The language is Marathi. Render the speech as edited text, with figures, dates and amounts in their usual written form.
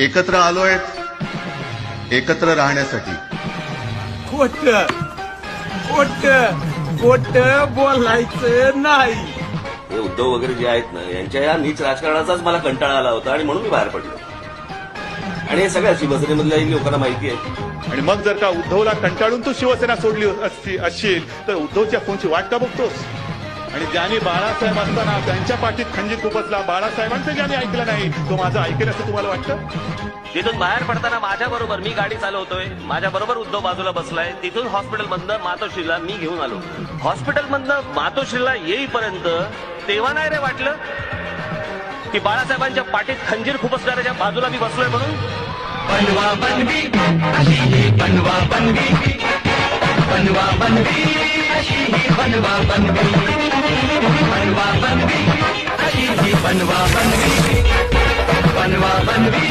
एकत्र आलोय एकत्र राहण्यासाठी. खोट खोट खोट बोलायचं नाही. हे उद्धव वगैरे जे आहेत ना, यांच्या या नीच राजकारणाचाच मला कंटाळा आला होता आणि म्हणून मी बाहेर पडलो. आणि हे सगळ्या शिवसेनेमधल्याही लोकांना माहिती आहे. आणि मग जर का उद्धवला कंटाळून तू शिवसेना सोडली असशील तर उद्धवच्या फोनची वाट का बघतोस? आणि ज्यांनी बाळासाहेब असताना त्यांच्या पाठीत खंजीर खुपसला, बाळासाहेबांचं ज्यांनी ऐकलं नाही तो माझं ऐकेल असं तुम्हाला वाटतं? तिथून बाहेर पडताना माझ्या बरोबर मी गाडी चालवतोय, माझ्या बरोबर उद्धव बाजूला बसलाय. तिथून हॉस्पिटलमधनं मातोश्रीला मी घेऊन आलो. हॉस्पिटलमधनं मातोश्रीला येईपर्यंत तेव्हा नाही रे वाटलं की बाळासाहेबांच्या पाठीत खंजीर खुपसणाऱ्याच्या बाजूला मी बसलोय म्हणून. बनवा बनवी अशी ही बनवा बनवी, बनवा बनवी अशी ही बनवा बनवी, बनवा बनवी अशी ही बनवा बनवी, बनवा बनवी